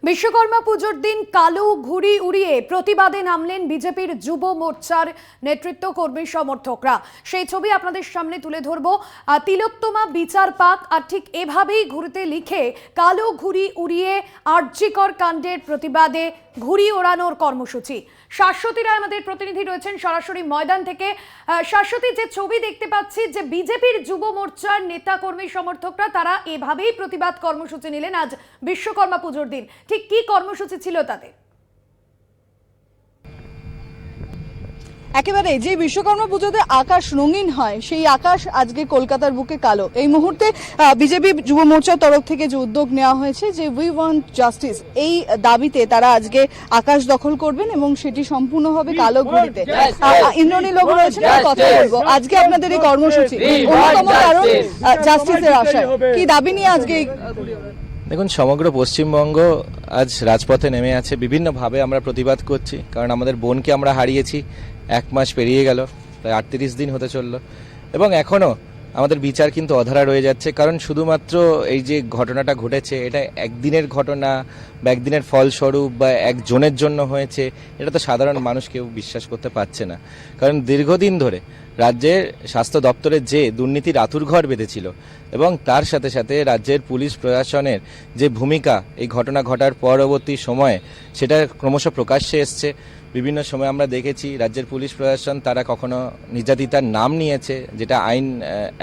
বিশ্বকর্মা পুজোর দিন কালো ঘুড়ি উড়িয়ে প্রতিবাদে নামলেন বিজেপির যুব মোর্চার নেতৃত্ব কর্মী সমর্থকরা। সেই ছবি আপনাদের সামনে তুলে ধরবো। তিলোত্তমা বিচার পাক, আর ঠিক এভাবেই ঘুরিতে লিখে কালো ঘুড়ি উড়িয়ে আরজিকর কাণ্ডের প্রতিবাদে ঘুড়ি ওড়ানোর কর্মসূচি। শাশ্বতী রায় আমাদের প্রতিনিধি রয়েছেন সরাসরি ময়দান থেকে। শাশ্বতী, যে ছবি দেখতে পাচ্ছি যে বিজেপির যুব মোর্চার নেতা কর্মী সমর্থকরা তারা এভাবেই প্রতিবাদ কর্মসূচি নিলেন আজ বিশ্বকর্মা পুজোর দিন, ঠিক কি কর্মসূচি ছিল তাদের? একেবারে যে বিশ্বকর্মা পুজোতে আকাশ রঙিন হয় সেই আকাশ আজকে কলকাতার বুকে কালো। এই মুহূর্তে বিজেপি যুব মোর্চার তরফ থেকে যে উদ্যোগ নেওয়া হয়েছে যে উই ওয়ান্ট জাস্টিস, এই দাবিতে তারা আজকে আকাশ দখল করবেন এবং সেটি সম্পূর্ণ হবে কালো ঘুড়িতে। ইন্দ্রনীল বাবু রয়েছেন, কথা বলবো। আজকে আপনাদের এই কর্মসূচি অন্যতম কারণ জাস্টিসের আশায়, কি দাবি নিয়ে আজকে? দেখুন, সমগ্র পশ্চিমবঙ্গ আজ রাজপথে নেমে আছে। বিভিন্নভাবে আমরা প্রতিবাদ করছি, কারণ আমাদের বোনকে আমরা হারিয়েছি, 1 মাস পেরিয়ে গেল, প্রায় 38 দিন হতে চললো, এবং এখনও আমাদের বিচার কিন্তু অধরা রয়ে যাচ্ছে। কারণ শুধুমাত্র এই যে ঘটনাটা ঘটেছে এটা একদিনের ঘটনা বা একদিনের ফলস্বরূপ বা একজনের জন্য হয়েছে, এটা তো সাধারণ মানুষ কেউ বিশ্বাস করতে পারছে না। কারণ দীর্ঘদিন ধরে রাজ্যের স্বাস্থ্য দপ্তরের যে দুর্নীতির আঁতুড়ঘর বেঁধেছিল এবং তার সাথে সাথে রাজ্যের পুলিশ প্রশাসনের যে ভূমিকা এই ঘটনা ঘটার পরবর্তী সময়ে সেটা ক্রমশ প্রকাশ্যে এসছে। বিভিন্ন সময় আমরা দেখেছি রাজ্যের পুলিশ প্রশাসন তারা কখনো নির্যাতিতার নাম নিয়েছে, যেটা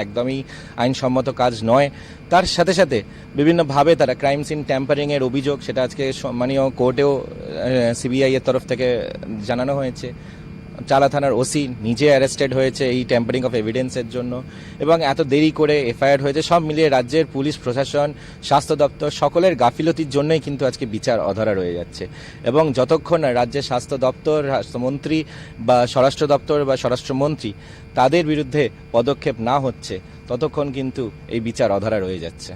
একদমই আইনসম্মত কাজ নয়। তার সাথে সাথে বিভিন্নভাবে তারা ক্রাইম সিন ট্যাম্পারিংয়ের অভিযোগ, সেটা আজকে সম্মানীয় কোর্টেও সিবিআই এর তরফ থেকে জানানো হয়েছে। চালা থানার ওসি নিজে অ্যারেস্টেড হয়েছে এই ট্যাম্পারিং অফ এভিডেন্সের জন্য, এবং এত দেরি করে এফআইআর হয়েছে। সব মিলিয়ে রাজ্যের পুলিশ প্রশাসন, স্বাস্থ্য দপ্তর সকলের গাফিলতির জন্যই কিন্তু আজকে বিচার অধরা রয়ে যাচ্ছে। এবং যতক্ষণ না রাজ্যের স্বাস্থ্য দপ্তর, স্বাস্থ্যমন্ত্রী বা স্বরাষ্ট্র দপ্তর বা স্বরাষ্ট্রমন্ত্রী তাদের বিরুদ্ধে পদক্ষেপ না হচ্ছে, ততক্ষণ কিন্তু এই বিচার অধরা রয়ে যাচ্ছে।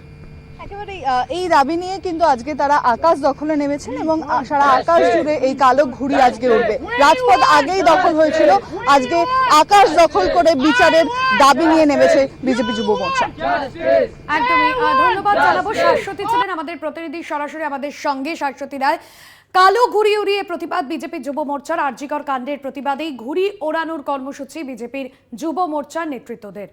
একেবারে এই দাবি নিয়ে কিন্তু আজকে তারা আকাশ দখলে নেমেছেন এবং সারা আকাশ জুড়ে এই কালো ঘুড়ি আজকে উঠবে। রাজপথ আগেই দখল হয়েছিল, আজকে আকাশ দখল করে বিচারের দাবি নিয়ে নেমেছে বিজেপি যুব মোর্চা। একদমই ধন্যবাদ জানাবো। শাশ্বতী ছিলেন আমাদের প্রতিনিধি সরাসরি আমাদের সঙ্গে। শাশ্বতী রায়, কালো ঘুড়ি উড়িয়ে প্রতিবাদ বিজেপির যুব মোর্চার আরজিকর কাণ্ডের প্রতিবাদেই ঘুড়ি ওড়ানোর কর্মসূচি বিজেপির যুব মোর্চার নেতৃত্বদের।